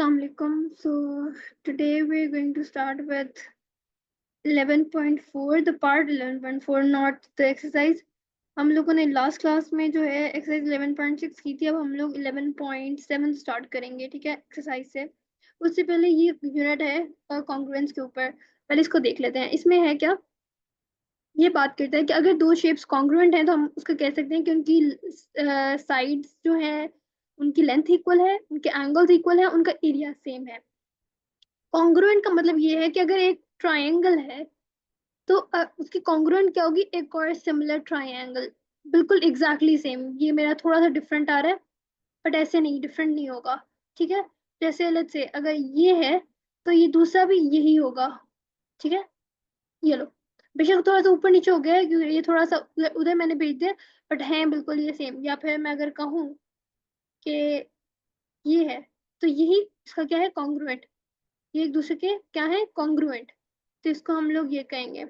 Assalamualaikum. So today we're going to start with 11.4, the part 11.4, not the exercise. हम लोगों ने last class में जो है एक्सरसाइज 11.6 की थी. अब हम लोग 11.7 स्टार्ट करेंगे. ठीक है, एक्सरसाइज से. उससे पहले ये यूनिट है कॉन्ग्रुएंस के ऊपर. पहले इसको देख लेते हैं. इसमें है क्या, ये बात करता है कि अगर दो शेप्स कॉन्ग्रुएंट हैं तो हम उसका कह सकते हैं कि उनकी साइड्स जो है उनकी लेंथ इक्वल है, उनके एंगल्स इक्वल है, उनका एरिया सेम है. कॉन्ग्रुएंट का मतलब ये है कि अगर एक ट्रायंगल है तो उसकी कॉन्ग्रुएंट क्या होगी, एक और सिमिलर ट्रायंगल, बिल्कुल एग्जैक्टली सेम. ये मेरा थोड़ा सा डिफरेंट आ रहा है, बट ऐसे नहीं, डिफरेंट नहीं होगा. ठीक है, जैसे लेट्स से अगर ये है तो ये दूसरा भी यही होगा. ठीक है, ये लो. बेशक थोड़ा सा ऊपर नीचे हो गया है क्योंकि ये थोड़ा सा उधर उधर मैंने भेज दिया, बट है बिल्कुल ये सेम. या फिर मैं अगर कहूँ कि ये है तो यही इसका क्या है, कॉन्ग्रुएंट. ये एक दूसरे के क्या है, कॉन्ग्रुएंट. तो इसको हम लोग ये कहेंगे.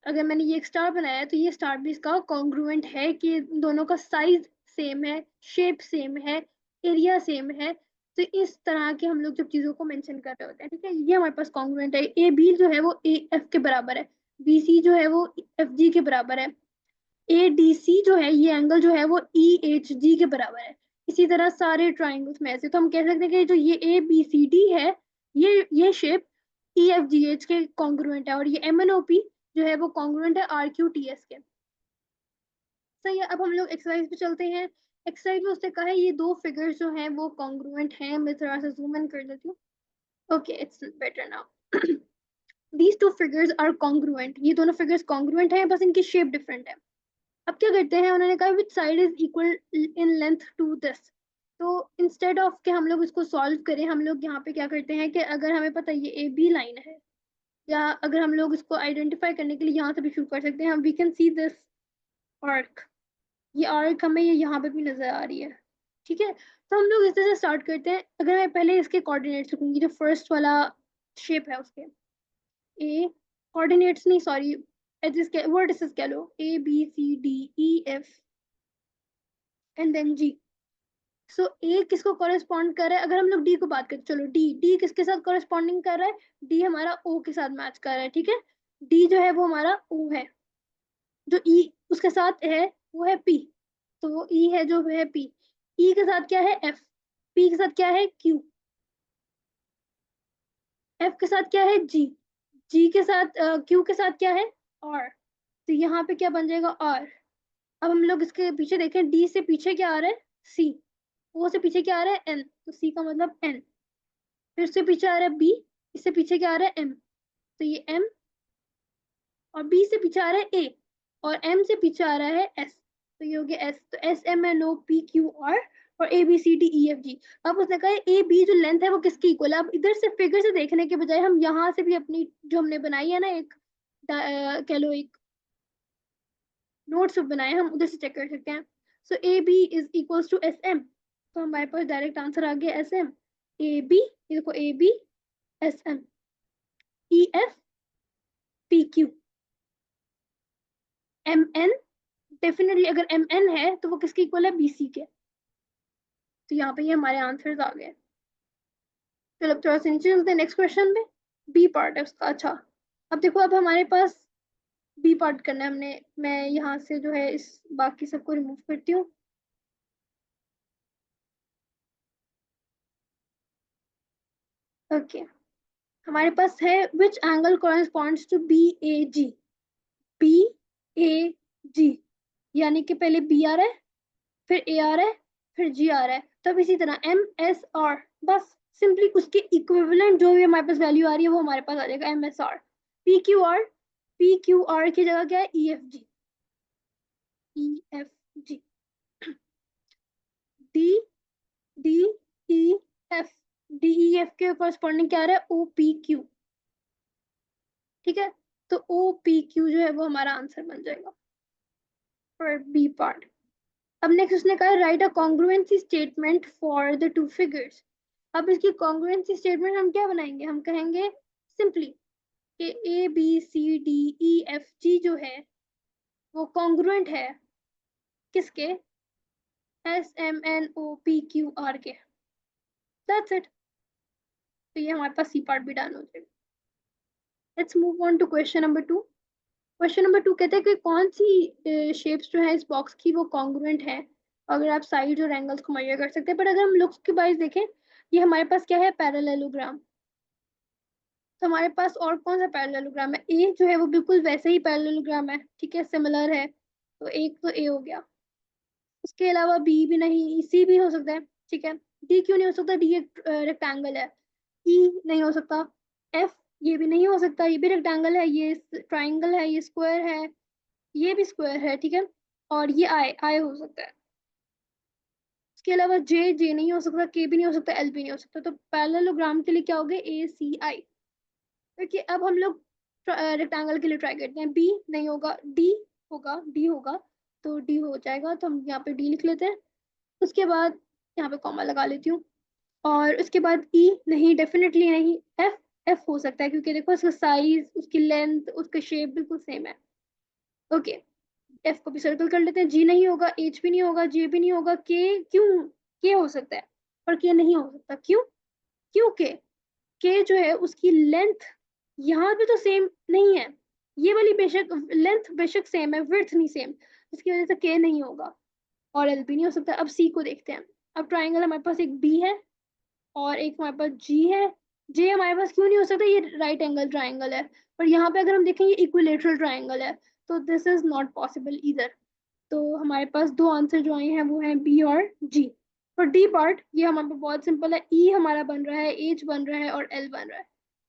अगर मैंने ये एक स्टार बनाया है तो ये स्टार भी इसका कॉन्ग्रुएंट है कि दोनों का साइज सेम है, शेप सेम है, एरिया सेम है. तो इस तरह के हम लोग जब चीजों को मेंशन कर रहे होते हैं, ठीक है, ये हमारे पास कॉन्ग्रुएंट है. ए बी जो है वो ए एफ के बराबर है, बी सी जो है वो एफ जी के बराबर है, ए डी सी जो है ये एंगल जो है वो ई एच जी के बराबर है. इसी तरह सारे ट्राइंगल्स में ऐसे. तो हम कह सकते हैं कि जो ये ए बी सी डी है, ये शेप ई एफ जी एच के कॉन्ग्रुएंट है, और ये एम एन ओ पी जो है वो कॉन्ग्रुएंट है आर क्यू टी एस के. सही है. अब हम लोग एक्सरसाइज पे चलते हैं. एक्सरसाइज में उसने कहा है ये दो फिगर्स जो हैं वो कॉन्ग्रुएंट हैं. मैं थोड़ा सा जूम इन कर देती हूँ. Okay, it's better now. These two figures are congruent. ये दोनों फिगर्स कॉन्ग्रुएंट हैं, बस इनकी शेप डिफरेंट है. अब क्या करते हैं, उन्होंने कहा which side is equal in length to this. तो इंस्टेड ऑफ के हम लोग इसको सॉल्व करें, हम लोग यहाँ पे क्या करते हैं कि अगर हमें पता है ये ए बी लाइन है, या अगर हम लोग इसको आइडेंटिफाई करने के लिए यहाँ से भी शुरू कर सकते हैं. हम we can see this arc. ये आर्क हमें ये यहाँ पे भी नजर आ रही है. ठीक है, तो हम लोग इस तरह से स्टार्ट करते हैं. अगर मैं पहले इसके कोऑर्डिनेट्स लिखूंगी, जो फर्स्ट वाला शेप है उसके ए, कोऑर्डिनेट्स नहीं सॉरी, एजेस के वर्टिसेस कह लो, A B C D E F and then G. So A किसको कॉरेस्पॉन्ड कर रहा है, अगर हम लोग डी को बात करें, चलो डी डी किसके साथ कॉरेस्पॉन्डिंग कर रहा है, डी हमारा ओ के साथ मैच कर रहा है. ठीक है, डी जो है वो हमारा ओ है. जो ई उसके साथ है वो है पी, तो वो ई है जो है पी. ई के साथ क्या है, एफ. पी के साथ क्या है, क्यू. एफ के साथ क्या है, जी. जी के साथ क्यू के साथ क्या है, आर. तो यहाँ पे क्या बन जाएगा, आर. अब हम लोग इसके पीछे देखें, डी से पीछे क्या आ रहा है, सी. ओ से पीछे क्या आ रहा है, एन. तो सी का मतलब एन. फिर से पीछे आ रहा है बी, इससे पीछे क्या आ रहा है, एम. तो ये एम. और बी से पीछे आ रहा है ए, और एम से पीछे आ रहा है एस. तो ये हो गया एस. तो S M N O P Q R, और A B C D E F G. अब उसने कहा ए बी जो लेंथ है वो किसकी इक्वल है. अब इधर से फिगर से देखने के बजाय हम यहाँ से भी अपनी जो हमने बनाई है ना एक कह लो एक नोट्स बनाए, हम उधर से चेक कर सकते हैं. So A B is equals to S M. तो हमारे पास डायरेक्ट आंसर आ गया एस एम. ए बी, ये देखो A B S M E F P Q M N. Definitely अगर एम एन है तो वो किसके इक्वल है, बी सी के. तो यहाँ पे ये हमारे आंसर्स आ गए. चलो अब थोड़ा सा नीचे चलते हैं नेक्स्ट क्वेश्चन में. बी पार्ट है उसका. अच्छा, अब देखो, अब हमारे पास बी पार्ट करना है हमने. मैं यहाँ से जो है इस बाकी सबको रिमूव करती हूँ. ओके, हमारे पास है which angle corresponds to B A G. B A G, यानी कि पहले बी आ रहा है, फिर ए आ रहा है, फिर जी आ रहा है. तब इसी तरह एम एस आर, बस सिंपली उसके इक्विवेलेंट जो भी हमारे पास वैल्यू आ रही है वो हमारे पास आ जाएगा, M S R. P Q R, P Q R की जगह क्या है, E F G. E F G. D D E F, D E F के कॉरस्पॉन्डिंग क्या आ रहा है, ओ पी क्यू. ठीक है, तो ओ पी क्यू जो है वो हमारा आंसर बन जाएगा फॉर बी पार्ट. अब नेक्स्ट उसने कहा right a congruency statement for the two figures. अब इसकी कॉन्ग्रुएंसी स्टेटमेंट हम क्या बनाएंगे, हम कहेंगे सिंपली कि A B C D E F G जो है वो कॉन्ग्रुएंट है किसके, S M N O P Q R के. That's it. तो ये हमारे पास सी पार्ट भी डन हो जाएगा। Let's move on to question number 2। Question number 2 कहते हैं कि कौन सी शेप्स जो है इस बॉक्स की वो कॉन्ग्रुएंट है। अगर आप साइड और एंगल्स को मेजर कर सकते हैं, पर अगर हम लुक्स के वाइज देखें, ये हमारे पास क्या है, पैरेललोग्राम। तो हमारे पास और कौन सा पैरेललोग्राम है, ए जो है वो बिल्कुल वैसे ही पैरेललोग्राम है, ठीक है, सिमिलर है, तो एक तो ए हो गया। उसके अलावा बी भी नहीं, सी भी हो सकता है, ठीक है। डी क्यों नहीं हो सकता, डी एक रेक्टेंगल है। ई नहीं हो सकता। एफ ये भी नहीं हो सकता, ये भी रेक्टेंगल है, ये ट्राइंगल है, ये स्क्वायर है, ये भी स्क्वायर है, ठीक है। और ये आई आई हो सकता है। इसके अलावा जे जे नहीं हो सकता, के भी नहीं हो सकता, एल भी नहीं हो सकता। तो पैरेललोग्राम के लिए क्या हो गया, ए सी आई। देखिए अब हम लोग रेक्टेंगल के लिए ट्राई करते हैं। बी नहीं होगा, डी होगा, डी होगा, तो डी हो जाएगा, तो हम यहाँ पे डी लिख लेते हैं। उसके बाद यहाँ पे कॉमा लगा लेती हूँ। और उसके बाद ई नहीं, डेफिनेटली नहीं। एफ एफ हो सकता है, क्योंकि देखो उसका साइज, उसकी लेंथ, उसका शेप बिल्कुल सेम है। ओके, एफ को भी सर्कल कर लेते हैं। जी नहीं होगा, एच भी नहीं होगा, जे भी नहीं होगा, के क्यों, के हो सकता है पर के नहीं हो सकता, क्यों, क्यों के जो है उसकी लेंथ यहाँ पे तो सेम नहीं है। ये वाली बेशक लेंथ बेशक सेम है, विड्थ नहीं सेम, इसकी वजह से के नहीं होगा। और एल भी नहीं हो सकता। अब सी को देखते हैं। अब ट्राइंगल हमारे पास एक बी है और एक हमारे पास जी है। जे हमारे पास क्यों नहीं हो सकता, ये राइट एंगल ट्राइंगल है। पर यहाँ पे अगर हम देखें ये इक्विलेटरल ट्राइंगल है, तो दिस इज नॉट पॉसिबल इधर। तो हमारे पास दो आंसर जो आए हैं वो हैं बी और जी। और डी पार्ट ये हमारे पास बहुत सिंपल है, ई हमारा बन रहा है, एच बन रहा है और एल बन रहा है।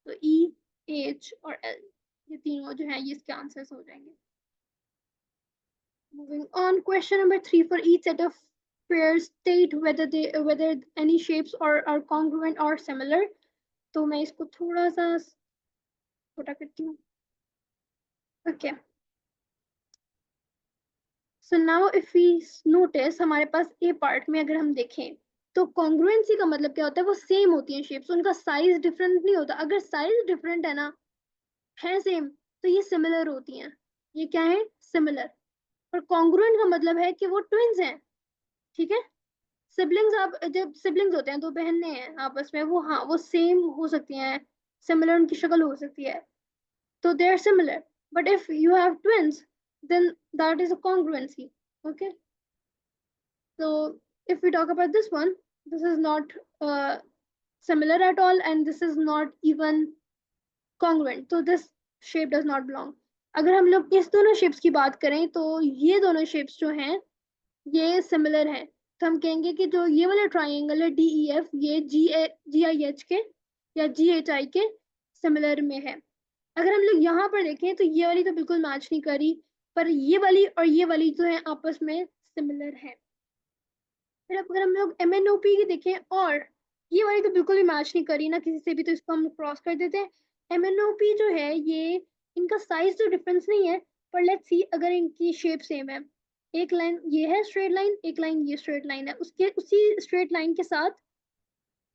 तो ई, एच और एल ये तीनों जो है ये इसके आंसर्स हो जाएंगे। Moving on, question number 3, for each set of pairs state whether any shapes are congruent or similar. तो मैं इसको थोड़ा सा छोटा करती हूँ। Okay, so now if we notice, हमारे पास ए पार्ट में अगर हम देखें तो कॉन्ग्रुएंसी का मतलब क्या होता है, वो सेम होती है शेप्स, उनका साइज डिफरेंट नहीं होता। अगर साइज डिफरेंट है ना, है सेम, तो ये सिमिलर होती हैं। ये क्या है, सिमिलर। और कॉन्ग्रुएंट का मतलब है कि वो ट्विंस हैं, ठीक है। सिबलिंग्स, आप जब सिबलिंग्स होते हैं, दो बहनें हैं आपस में, वो हाँ वो सेम हो सकती हैं, सिमिलर उनकी शक्ल हो सकती है, तो they are similar. But if you have twins, then that is a congruency. Okay, so if we talk about this one, this is not similar at all and this is not even congruent, so this shape does not belong. अगर हम लोग इस दोनों shapes की बात करें तो ये दोनों शेप्स जो हैं ये सिमिलर हैं। तो हम कहेंगे कि जो ये वाला ट्राइंगल है डी ई एफ, ये जी आई एच के या जी एच आई के सिमिलर में है। अगर हम लोग यहाँ पर देखें तो ये वाली तो बिल्कुल मैच नहीं करी, पर ये वाली और ये वाली जो है आपस में सिमिलर है। फिर अगर हम लोग एम एन ओ पी की देखें, और ये वाली तो बिल्कुल भी मैच नहीं करी ना किसी से भी, तो इसको हम क्रॉस कर देते हैं। एम एन ओ पी जो है ये, इनका साइज तो डिफरेंस नहीं है, पर लेट्स सी अगर इनकी शेप सेम है। एक लाइन ये है स्ट्रेट लाइन, एक लाइन ये स्ट्रेट लाइन है, उसके उसी स्ट्रेट लाइन के साथ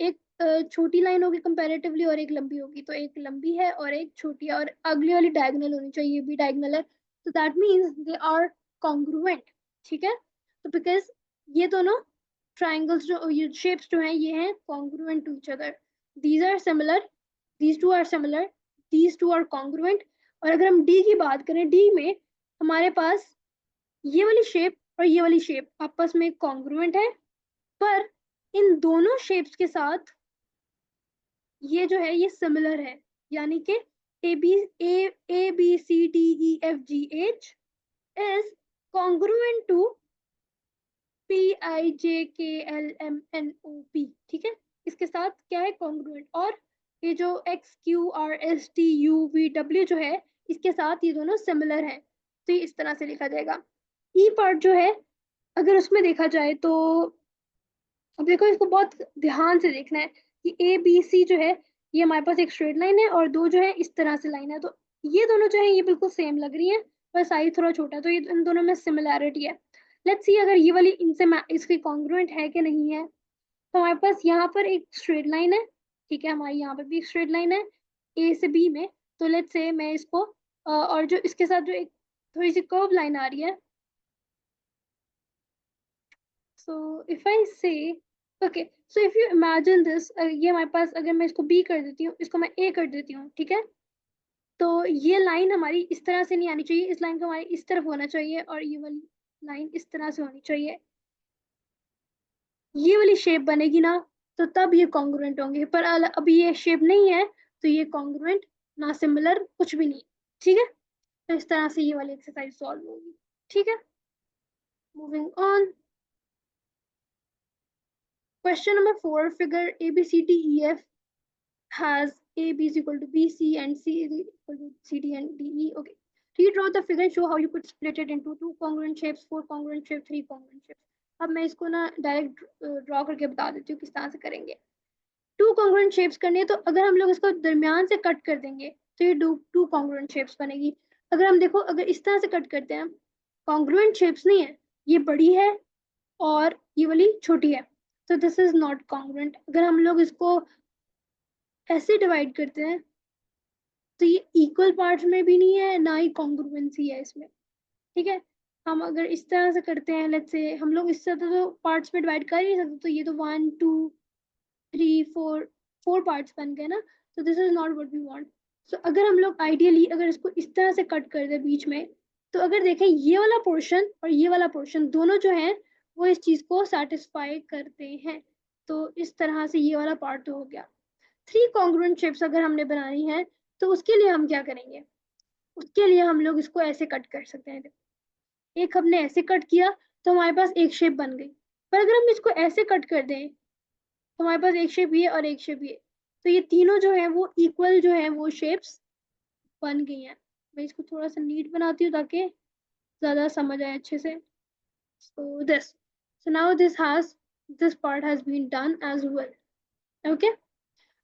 एक छोटी लाइन होगी कंपैरेटिवली और एक लंबी होगी। तो एक लंबी है और एक छोटी है, और अगली वाली डायगोनल होनी चाहिए, ये भी डायगोनल है, तो that means they are congruent, ठीक है। तो बिकॉज ये दोनों ट्राइंगल्स जो ये शेप्स जो हैं ये हैं congruent to each other, these are similar, these two are similar, these two are congruent. और अगर हम डी की बात करें, डी में हमारे पास ये वाली शेप और ये वाली शेप आपस में कॉन्ग्रुएंट है, पर इन दोनों शेप्स के साथ ये जो है ये सिमिलर है। यानी कि A B C D E F G H is congruent to P I J K L M N O P, ठीक है। इसके साथ क्या है, कॉन्ग्रुएंट। और ये जो x Q R S T U V W जो है, इसके साथ ये दोनों सिमिलर हैं, तो ये इस तरह से लिखा जाएगा। ई पार्ट जो है अगर उसमें देखा जाए तो, अब देखो इसको बहुत ध्यान से देखना है कि ए बी सी जो है ये हमारे पास एक स्ट्रेट लाइन है और दो जो है इस तरह से लाइन है, तो ये दोनों जो है ये बिल्कुल सेम लग रही है, पर साइज थोड़ा छोटा है, तो ये इन दोनों में सिमिलैरिटी है। लेट्स सी अगर ये वाली इनसे इसकी कॉन्ग्रुएंट है कि नहीं है। तो हमारे पास यहाँ पर एक स्ट्रेट लाइन है, ठीक है, हमारी यहाँ पर भी एक स्ट्रेट लाइन है ए से बी में। तो लेट्स से मैं इसको और जो इसके साथ जो एक थोड़ी सी कर्व लाइन आ रही है, सो इफ आई से okay, so if you imagine this, ये हमारे पास, अगर मैं इसको बी कर देती हूँ, इसको मैं ए कर देती हूँ, ठीक है, तो ये लाइन हमारी इस तरह से नहीं आनी चाहिए, इस लाइन को हमारी इस तरफ होना चाहिए, और ये वाली लाइन इस तरह से होनी चाहिए, ये वाली शेप बनेगी ना, तो तब ये कॉन्ग्रुएंट होंगे, पर अभी ये शेप नहीं है, तो ये कॉन्ग्रुएंट ना सिमिलर कुछ भी नहीं, ठीक है। तो इस तरह से ये वाली एक्सरसाइज सॉल्व होगी, ठीक है। Moving on, question number 4, figure ABCDEF has AB is equal to BC and C is equal to CD and DE. Okay. Redraw the figure and show how you could split it into 2 congruent shapes, 4 congruent shapes, 3 congruent shapes. अब मैं इसको ना direct draw करके बता देती हूँ किस तरह से करेंगे। 2 congruent shapes करनी है, तो अगर हम लोग इसको दरमियान से कट कर देंगे तो ये 2 congruent shapes बनेगी। अगर हम देखो, अगर इस तरह से कट करते हैं, congruent shapes नहीं है, ये बड़ी है और ये वाली छोटी है, तो दिस इज नॉट कॉन्ग्रुएंट। अगर हम लोग इसको ऐसे डिवाइड करते हैं, तो ये इक्वल पार्ट्स में भी नहीं है, ना ही कॉन्ग्रुएंसी है इसमें, ठीक है। हम अगर इस तरह से करते हैं, लेट्स से हम लोग इस तरह तो पार्ट्स में डिवाइड कर ही नहीं सकते, तो ये तो 1 2 3 4 पार्ट्स बन गए ना, तो this is not what we want. So अगर हम लोग आइडियली अगर इसको इस तरह से कट कर दे बीच में, तो अगर देखें ये वाला पोर्शन और ये वाला पोर्शन दोनों जो है वो इस चीज को सेटिस्फाई करते हैं, तो इस तरह से ये वाला पार्ट तो हो गया। 3 कॉन्ग्रुएंट शेप्स अगर हमने बनानी है, तो उसके लिए हम क्या करेंगे, उसके लिए हम लोग इसको ऐसे कट कर सकते हैं। एक हमने ऐसे कट किया तो हमारे पास एक शेप बन गई, पर अगर हम इसको ऐसे कट कर दें तो हमारे पास एक शेप ये और एक शेप ये, तो ये तीनों जो है वो इक्वल जो है वो शेप्स बन गई हैं। मैं इसको थोड़ा सा नीट बनाती हूँ ताकि ज्यादा समझ आए अच्छे से। So this, so now this part has been done as well. Okay,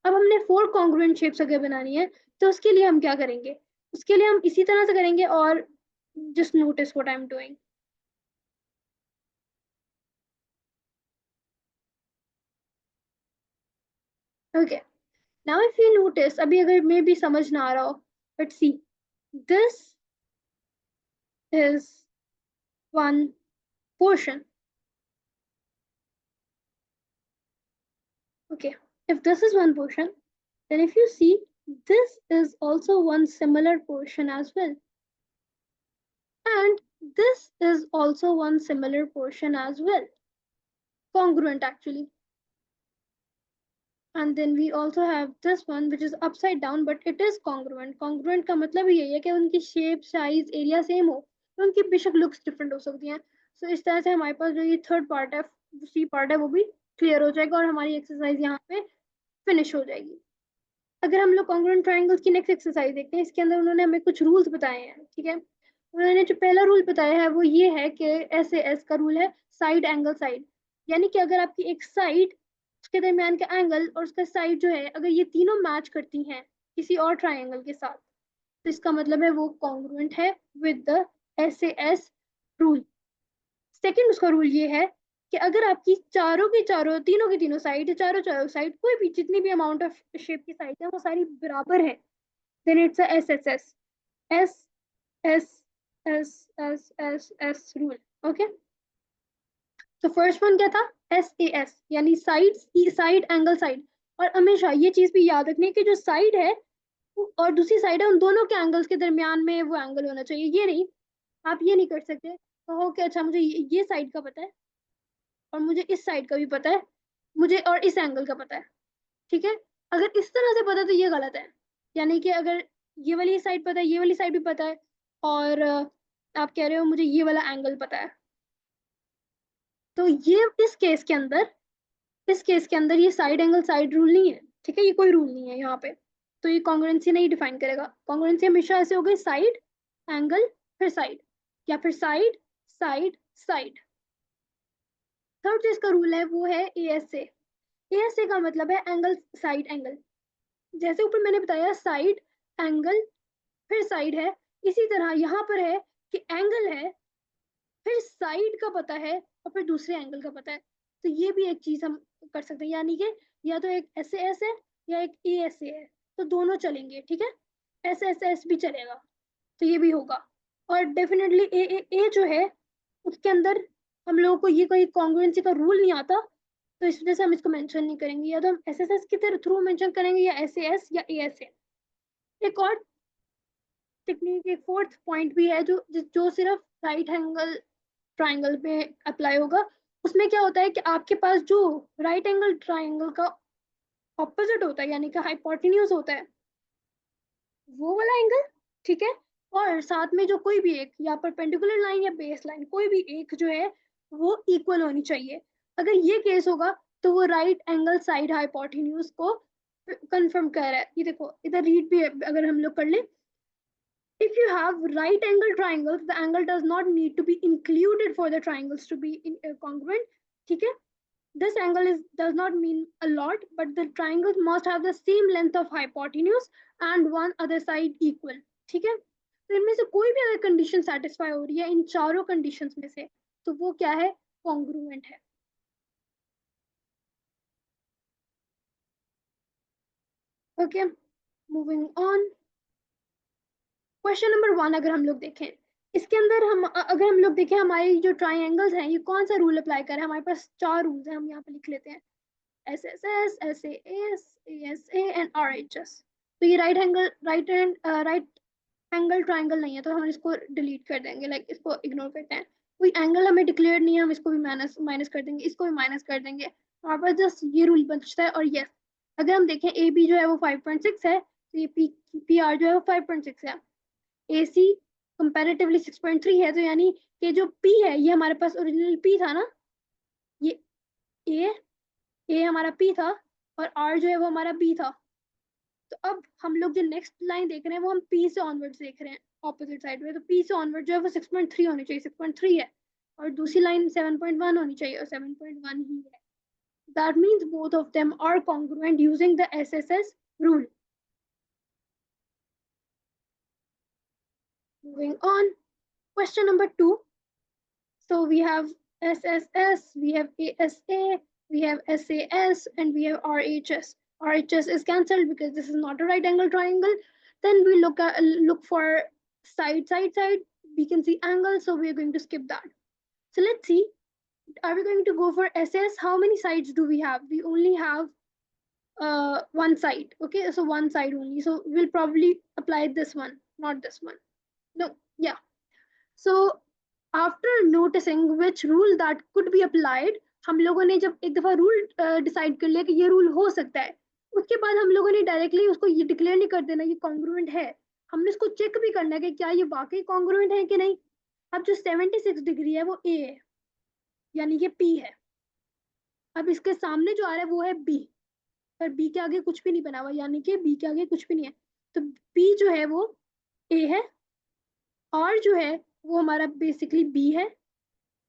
अब हमने 4 कॉन्ग्रुएंट शेप्स अगर बनानी है, तो उसके लिए हम क्या करेंगे, उसके लिए हम इसी तरह से करेंगे, और just notice what I am doing. Okay, now if you notice, अभी अगर मे भी समझ ना आ रहा हो, but see, this is one portion. Okay, if this is one portion, then if you see, this is also one similar portion as well, and this is also one similar portion as well, congruent actually. And then we also have this one which is upside down, but it is congruent. Congruent का मतलब यही है कि उनकी shape, size, area same हो, तो उनकी बेशक looks different हो सकती हैं। So इस तरह से हमारे पास जो ये third part है, C part है, वो भी clear हो जाएगा और हमारी exercise यहाँ पे finish हो जाएगी। अगर हम लोग कॉन्ग्रुएंट ट्रायंगल्स की नेक्स्ट एक्सरसाइज देखते हैं, इसके अंदर उन्होंने हमें कुछ रूल्स बताए हैं, ठीक है। उन्होंने जो पहला रूल बताया है वो ये है कि SAS का रूल है, साइड एंगल साइड, यानी कि अगर आपकी एक साइड, उसके दरमियान का एंगल और उसका साइड जो है, अगर ये तीनों मैच करती हैं किसी और ट्रायंगल के साथ, तो इसका मतलब है वो कॉन्ग्रुएंट है with the SAS rule. Second उसका रूल ये है कि अगर आपकी चारों की चारों, तीनों की तीनों साइड, चारों चारों साइड, कोई भी जितनी भी अमाउंट ऑफ शेप की साइड है वो सारी बराबर है, then it's a SSS, S S S S rule. Okay, तो फर्स्ट वन क्या था, SAS, यानी साइड, साइड एंगल साइड। और हमेशा ये चीज भी याद रखनी है कि जो साइड है और दूसरी साइड है, उन दोनों के एंगल्स के दरमियान में वो एंगल होना चाहिए। ये नहीं, आप ये नहीं कर सकते कहो कि अच्छा मुझे ये साइड का पता है और मुझे इस साइड का भी पता है, मुझे और इस एंगल का पता है, ठीक है। अगर इस तरह से पता है तो ये गलत है, यानी कि अगर ये वाली साइड पता है, ये वाली साइड भी पता है, और आप कह रहे हो मुझे ये वाला एंगल पता है, तो ये इस केस के अंदर ये साइड एंगल साइड रूल नहीं है, ठीक है, ये कोई रूल नहीं है यहाँ पे, तो ये कॉन्ग्रुएंसी नहीं डिफाइन करेगा। कॉन्ग्रुएंसी हमेशा ऐसे हो गई, साइड एंगल फिर साइड, या फिर साइड साइड साइड। थर्ड जो इसका रूल है वो है ASA। ASA का मतलब है एंगल साइड एंगल, जैसे ऊपर मैंने बताया साइड एंगल फिर साइड है, इसी तरह यहाँ पर है कि एंगल है, फिर साइड का पता है, और फिर दूसरे एंगल का पता है। तो ये भी एक चीज हम कर सकते हैं, यानी कि या तो एक SAS है या एक ASA है, तो दोनों चलेंगे, ठीक है। SSS भी चलेगा, तो ये भी होगा। और डेफिनेटली ए जो है उसके अंदर हम लोगों को ये कोई कॉन्ग्रुएंसी का रूल नहीं आता, तो इस वजह से हम इसको मेंशन नहीं करेंगे, या तो हम एसएसएस के थ्रू मेंशन करेंगे या एसएएस या एएसए। एक और टेक्निक, एक फोर्थ पॉइंट भी है जो जो सिर्फ राइट एंगल ट्राइंगल पे अप्लाई होगा। उसमें क्या होता है कि आपके पास जो राइट एंगल ट्राइंगल का ऑपोजिट होता है, यानी कि हाइपोटेन्यूज होता है, वो वाला एंगल, ठीक है, और साथ में जो कोई भी एक या परपेंडिकुलर लाइन या बेस लाइन कोई भी एक जो है वो इक्वल होनी चाहिए। अगर ये केस होगा तो वो राइट एंगल साइड हाइपोटेन्यूज को कंफर्म कर रहा है। ये देखो इधर रीड भी अगर हम लोग कर ले, if you have right angle triangles, the angle does not need to be included for the triangles to be congruent, ठीक है। This angle does not mean a lot, but the triangles must have the same length of hypotenuse and one other side equal, ठीक है। तो इनमें से कोई भी अगर कंडीशन सेटिस्फाई हो रही है इन चारों कंडीशंस में से, तो वो क्या है, कॉन्ग्रुएंट है। Okay, moving on. Question number 1 अगर हम लोग देखें, इसके अंदर हम अगर हम लोग देखें हमारे जो ट्राइंगल्स हैं ये कौन सा रूल अप्लाई कर रहे हैं। हमारे पास 4 रूल्स हैं, हम यहाँ पे लिख लेते हैं, S S S, S S A and R H S. तो ये राइट एंगल ट्राइंगल नहीं है, तो हम इसको डिलीट कर देंगे, लाइक इसको इग्नोर करते हैं। कोई एंगल हमें डिक्लेयर नहीं है, हम इसको भी माइनस माइनस कर देंगे, इसको भी माइनस कर देंगे। हमारे पास जस्ट ये रूल बचता है। और यस, अगर हम देखें ए बी जो है वो 5.6 है, तो ये पी आर जो है वो 5.6 है। ए सी कंपेरेटिवली 6.3 है, तो यानी कि जो पी है ये हमारे पास ओरिजिनल पी था ना, ये ए ए हमारा पी था और आर जो है वो हमारा बी था। तो अब हम लोग जो नेक्स्ट लाइन देख रहे हैं वो हम पी से ऑनवर्ड्स देख रहे हैं ऑपोजिट साइड में। तो पी से ऑनवर्ड जो है वो 6.3 होनी चाहिए, 6.3 है, और दूसरी लाइन 7.1 होनी चाहिए और 7.1 ही है। That means both of them are congruent using the SSS rule. Moving on, question number 2। So we have SSS, we have ASA, we have SAS, and we have RHS. RHS is cancelled because this is not a right angle triangle. Then we look for side. We can see angle, so we are going to skip that. So let's see. Are we going to go for SS? How many sides do we have? We only have one side. Okay, so one side only. So we'll probably apply this one, not this one. No, yeah. So after noticing which rule that could be applied, हम लोगों ने जब एक दफा rule decide कर लिया कि ये रूल हो सकता है, उसके बाद हम लोगों ने डायरेक्टली उसको ये डिक्लेयर नहीं कर देना ये कॉन्ग्रुएंट है। हमने इसको चेक भी करना है कि क्या ये वाकई कॉन्ग्रुएंट है कि नहीं। अब जो 76 डिग्री है वो ए है, यानी कि पी है। अब इसके सामने जो आ रहा है वो है बी, पर बी के आगे कुछ भी नहीं बना हुआ, यानी कि बी के आगे कुछ भी नहीं है। तो पी जो है वो ए है, और जो है वो हमारा बेसिकली बी है,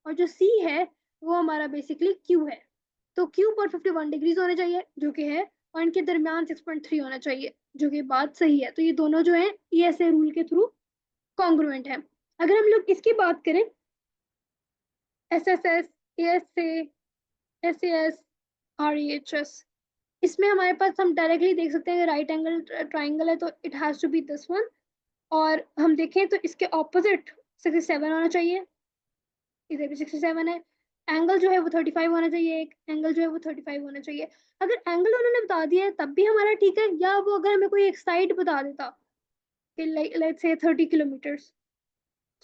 और जो सी है वो हमारा बेसिकली क्यू है। तो क्यू पर 51 डिग्रीज होने चाहिए जो कि है, और इनके दरमियान 6.3 होना चाहिए जो कि बात सही है। तो ये दोनों जो है ESA रूल के थ्रू कॉन्ग्रुएंट है। अगर हम लोग इसकी बात करें, SSS, ASA, SAS, REHS, इसमें हमारे पास हम डायरेक्टली देख सकते हैं राइट एंगल ट्राइंगल है, तो it has to be this one. और हम देखें तो इसके ऑपोजिट 67 होना चाहिए, इधर भी 67 है। एंगल जो है वो 35 होना चाहिए, एक एंगल जो है वो 35 होना चाहिए। अगर एंगल उन्होंने बता दिया है तब भी हमारा ठीक है, या वो अगर हमें कोई एक साइड बता देता कि let's say 30 kilometres,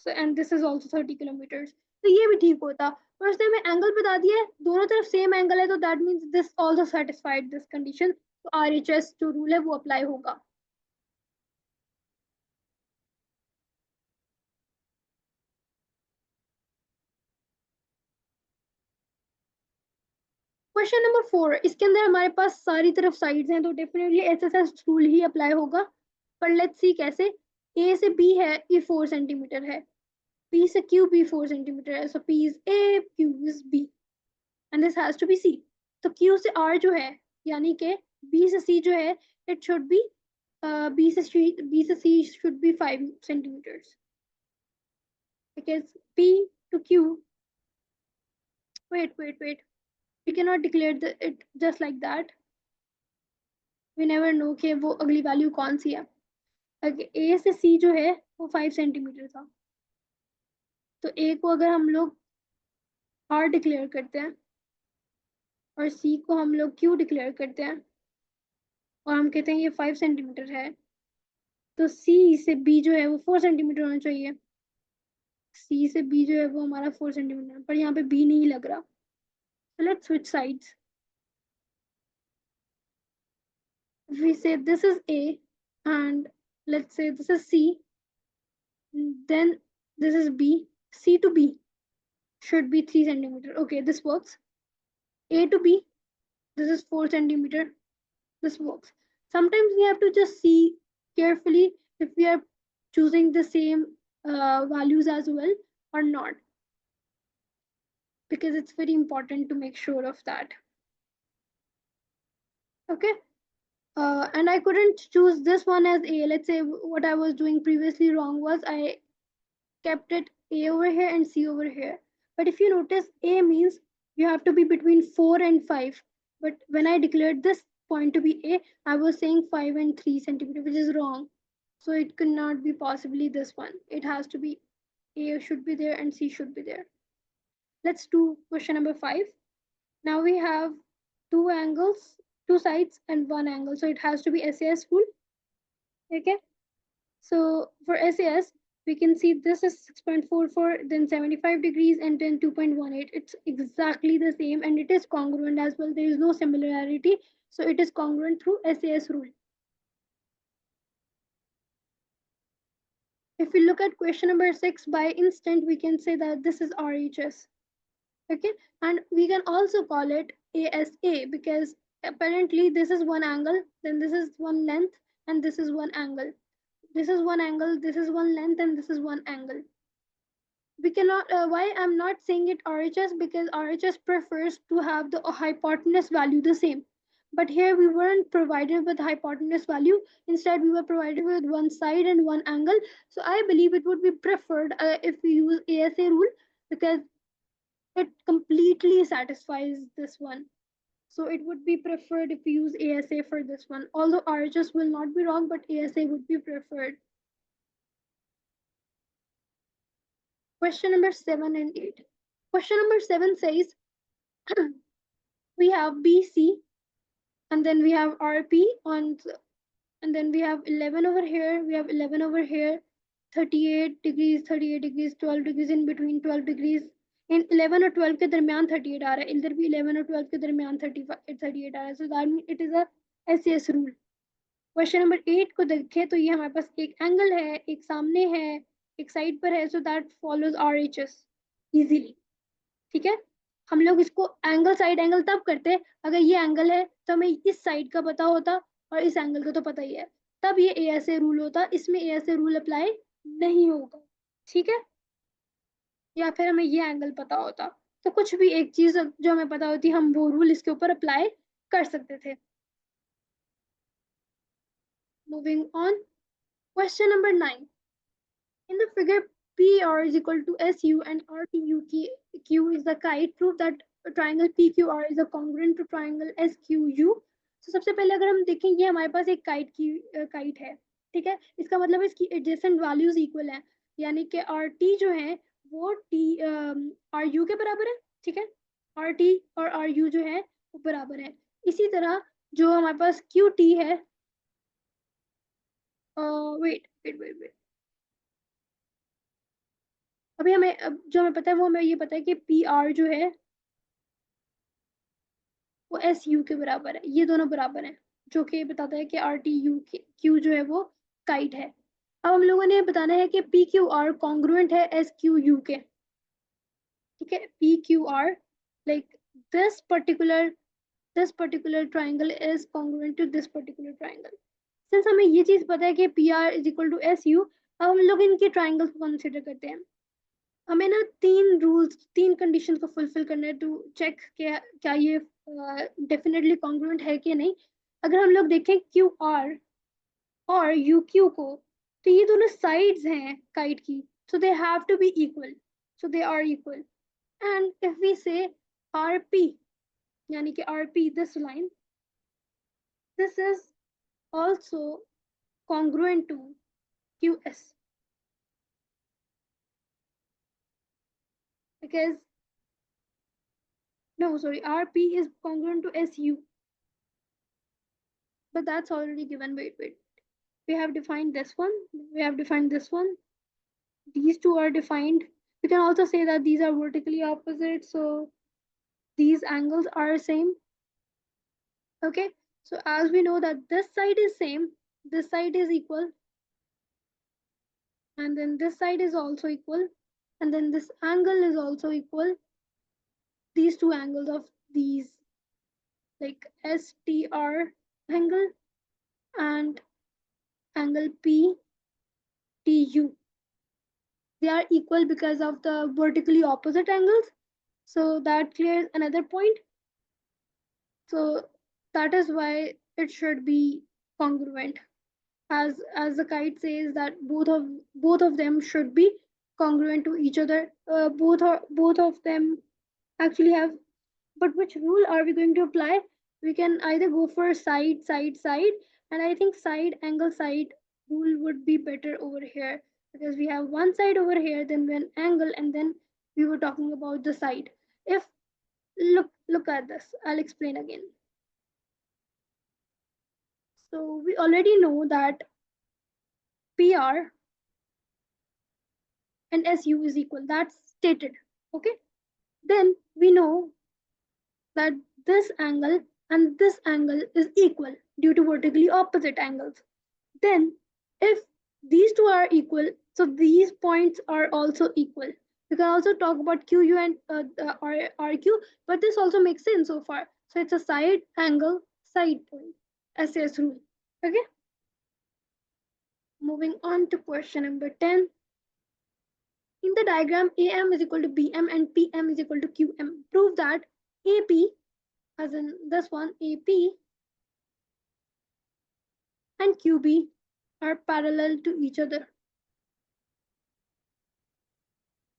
so and this is also 30 kilometres, तो ये भी ठीक होता। पर उसने हमें एंगल बता दिया है, दोनों तरफ सेम एंगल है, तो that means this also satisfied this condition. तो RHS जो रूल है वो अप्लाई होगा। क्वेश्चन नंबर 4, इसके अंदर हमारे पास सारी तरफ साइड्स हैं, तो डेफिनेटली SSS रूल ही अप्लाई होगा। पर लेट्स सी कैसे। ए से बी है, ये 4 सेंटीमीटर है, बी से क्यू भी 4 सेंटीमीटर है, so P is A, Q is B, and this has to be C. तो क्यू से आर जो है, यानी कि बी से सी जो है, it should be B say C should be 5 centimetres, because P to Q, wait, we cannot declare it just like that, we never know कि वो अगली वैल्यू कौन सी है। अगर ए से सी जो है वो 5 सेंटीमीटर था, तो ए को अगर हम लोग आर डिक्लेयर करते हैं, और सी को हम लोग क्यू डिक्लेयर करते हैं और हम कहते हैं ये 5 सेंटीमीटर है, तो सी से बी जो है वो 4 सेंटीमीटर होना चाहिए। सी से बी जो है वो हमारा 4 सेंटीमीटर, पर यहाँ पे बी नहीं लग रहा। Let's switch sides. We say this is A and let's say this is C, then this is B. C to B should be 3 centimeter. Okay, this works. A to B, this is 4 centimeter. This works. Sometimes we have to just see carefully if we are choosing the same values as well or not, because it's very important to make sure of that. Okay. And I couldn't choose this one as A. Let's say what I was doing previously wrong was I kept it A over here and C over here. But if you notice, A means you have to be between 4 and 5. But when I declared this point to be A, I was saying 5 and 3 centimeter, which is wrong. So it could not be possibly this one. It has to be A should be there and C should be there. Let's do question number 5. Now we have two angles, two sides and one angle. So it has to be SAS rule. Okay. So for SAS, we can see this is 6.44, then 75 degrees, and then 2.18. It's exactly the same and it is congruent as well. There is no similarity. So it is congruent through SAS rule. If we look at question number 6, by instant, we can say that this is RHS. Okay, and we can also call it ASA because apparently this is one angle, then this is one length, and this is one angle. This is one angle, this is one length, and this is one angle. We cannot, why I'm not saying it RHS, because RHS prefers to have the hypotenuse value the same. But here we weren't provided with hypotenuse value. Instead, we were provided with one side and one angle. So I believe it would be preferred if we use ASA rule, because it completely satisfies this one. So it would be preferred if we use ASA for this one. Although RHS will not be wrong, but ASA would be preferred. Question number 7 and 8. Question number 7 says, we have BC, and then we have RP on, and then we have 11 over here, we have 11 over here, 38 degrees, 38 degrees, 12 degrees in between, 12 degrees. In 11 और 12 के दरमियान 38 आ रहा है, इधर भी 11 और 12 के दरमियान 38 आ रहा है. So that means it is a SAS rule. Question number 8 को देखें तो ये हमारे पास एक एंगल है, एक सामने है, एक साइड पर है. So that follows RHS easily. ठीक है, हम लोग इसको एंगल साइड एंगल तब करते हैं अगर ये एंगल है तो हमें इस साइड का पता होता और इस एंगल का तो पता ही है, तब ये ASA रूल होता. इसमें ASA रूल अप्लाई नहीं होगा. ठीक है, या फिर हमें ये एंगल पता होता तो कुछ भी एक चीज जो हमें पता होती हम वो रूल इसके ऊपर अप्लाई कर सकते थे. Moving on, question number 9. In the figure, PR is equal to SU and RTUQ is the kite. Prove that triangle PQR is a congruent to triangle SQU. So सबसे पहले अगर हम देखें ये हमारे पास एक काइट है. ठीक है, इसका मतलब इसकी एडजेसेंट वैल्यूज इक्वल है, यानी कि RT जो है वो RU के बराबर है. ठीक है, RT और RU जो है वो बराबर है. इसी तरह जो हमारे पास QT है, वेट वेट वेट वेट, अभी हमें जो हमें पता है वो हमें ये पता है कि PR जो है वो SU के बराबर है. ये दोनों बराबर हैं, जो कि बताता है कि RTUQ जो है वो काइट है. अब हम लोगों ने बताना है कि PQR कॉन्ग्रुएंट है SQU के. ठीक है, PQR like this particular triangle is congruent to this particular triangle. Since हमें ये चीज पता है कि PR is equal to SU, अब हम लोग इनके ट्राइंगल्स को कंसिडर करते हैं. हमें ना 3 रूल्स 3 कंडीशन को फुलफिल करना है टू चेक क्या ये डेफिनेटली कॉन्ग्रुएंट है कि नहीं. अगर हम लोग देखें QR और UQ को, तो ये दोनों साइड्स हैं काइट की, so they have to be equal. So they are equal. And if we say RP, यानी कि RP this line, this is also congruent to QS, because No, sorry, RP is congruent to SU. But that's already given. Wait. We have defined this one. We have defined this one. These two are defined. We can also say that these are vertically opposite. So these angles are same. Okay. So as we know that this side is same, this side is equal, and then this side is also equal, and then this angle is also equal. These two angles of these, like STR angle and angle PTU, they are equal because of the vertically opposite angles. So that clears another point. So that is why it should be congruent. As the kite says that both of them should be congruent to each other. Both of them actually have. But which rule are we going to apply? We can either go for side, and I think side angle side rule would be better over here, because we have one side over here, then one angle, and then we were talking about the side. If look at this, I'll explain again. So we already know that PR and SU is equal. That's stated. Okay. Then we know that this angle and this angle is equal due to vertically opposite angles. Then if these two are equal, so these points are also equal. We can also talk about QU and RQ, but this also makes sense so far. So it's a side angle side point, SAS rule. Okay. Moving on to question number 10. In the diagram, AM is equal to BM and PM is equal to QM. Prove that AP, as in this one, AP and QB are parallel to each other.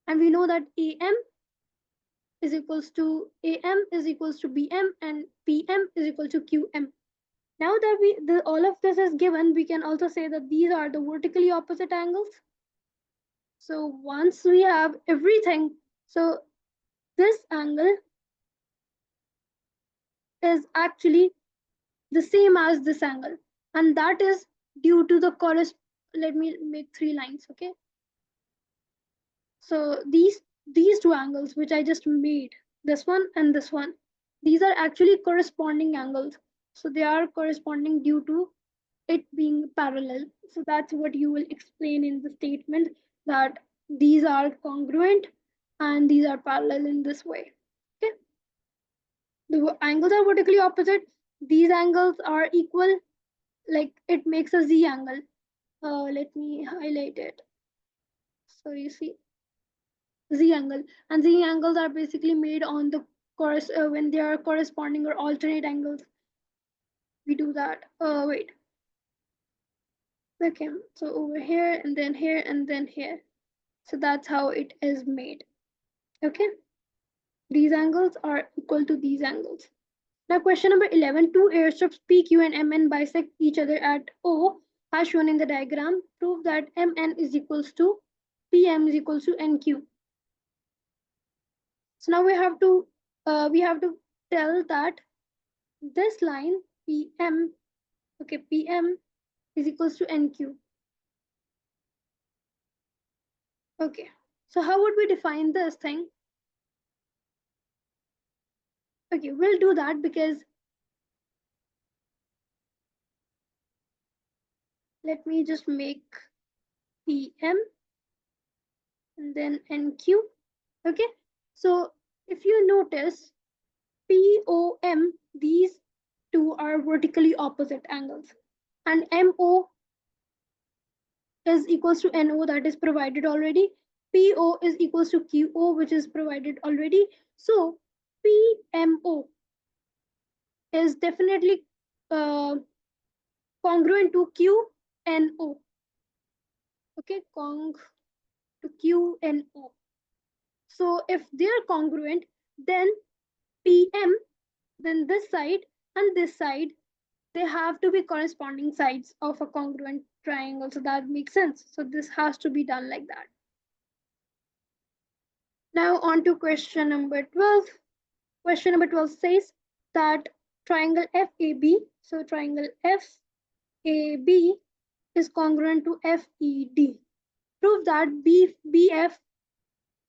And we know that AM is equals to BM and PM is equal to QM. Now that all of this is given, we can also say that these are the vertically opposite angles. So once we have everything, so this angle is actually the same as this angle, and that is due to the let me make 3 lines. Okay, so these two angles which I just made, this one and this one, these are actually corresponding angles. So they are corresponding due to it being parallel. So that's what you will explain in the statement, that these are congruent and these are parallel in this way. Okay, the angles are vertically opposite, these angles are equal, like it makes a Z angle. Let me highlight it. So you see Z angle, and Z angles are basically made on the course when they are corresponding or alternate angles. We do that. Wait. Okay. So over here and then here and then here. So that's how it is made. Okay. These angles are equal to these angles. Now question number 11. Two airstrips PQ and MN bisect each other at O as shown in the diagram. Prove that MN is equals to PM is equals to NQ. So now we have to tell that this line PM, okay, PM is equals to NQ. Okay, so how would we define this thing? Okay, we'll do that because let me just make PM and then NQ. Okay, so if you notice POM, these two are vertically opposite angles, and MO is equals to NO, that is provided already. PO is equals to QO, which is provided already. So PMO is definitely congruent to QNO. Okay, cong to QNO. So if they are congruent, then PM, then this side and this side, they have to be corresponding sides of a congruent triangle. So that makes sense. So this has to be done like that. Now on to question number 12. Question number 12 says that triangle FAB, so triangle FAB is congruent to FED. Prove that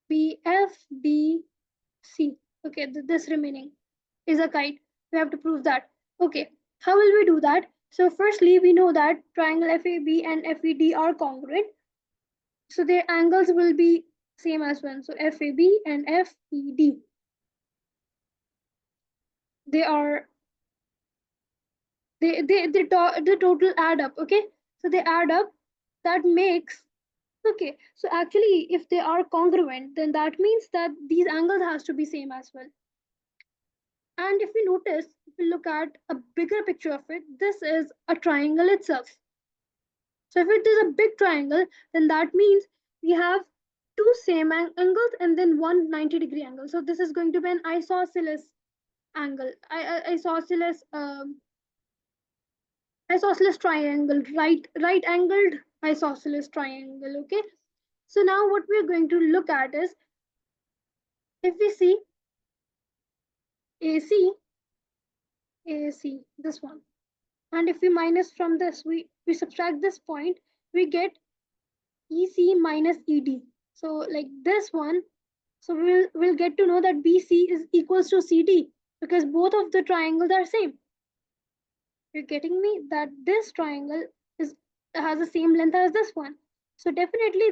BFBC, okay, this remaining is a kite. We have to prove that. Okay, how will we do that? So firstly, we know that triangle FAB and FED are congruent. So their angles will be same as one. So FAB and FED. They are the total add up, okay? So they add up, that makes, okay, so actually if they are congruent, then that means that these angles has to be same as well. And if we notice, if we look at a bigger picture of it, this is a triangle itself. So if it is a big triangle, then that means we have two same angles and then one 90-degree angle. So this is going to be an isosceles angle, isosceles triangle, right angled isosceles triangle. Okay, so now what we're going to look at is, if we see AC, this one, and if we minus from this, we subtract this point, we get EC minus ED. So like this one, so we'll get to know that BC is equals to CD because both of the triangles are same. You're getting me that this triangle is has the same length as this one. So definitely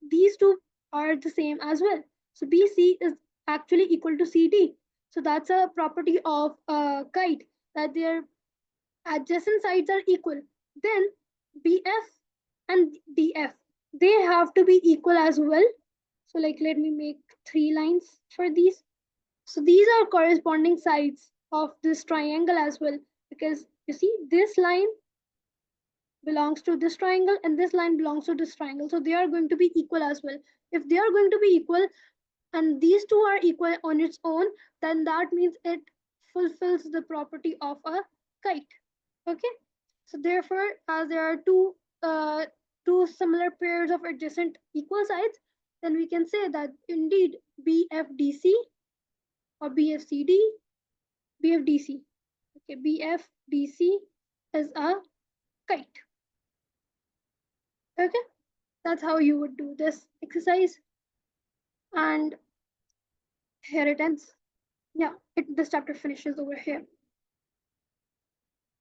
these two are the same as well. So BC is actually equal to CD. So that's a property of a kite, that their adjacent sides are equal. Then BF and DF, they have to be equal as well. So like let me make 3 lines for these. So these are corresponding sides of this triangle as well, because you see this line belongs to this triangle and this line belongs to this triangle. So they are going to be equal as well. If they are going to be equal and these two are equal on its own, then that means it fulfills the property of a kite. Okay. So therefore, as there are two similar pairs of adjacent equal sides, then we can say that indeed BFDC or BFCD, BFDC. Okay, BFDC is a kite. Okay, that's how you would do this exercise. And here it ends. Yeah, this chapter finishes over here.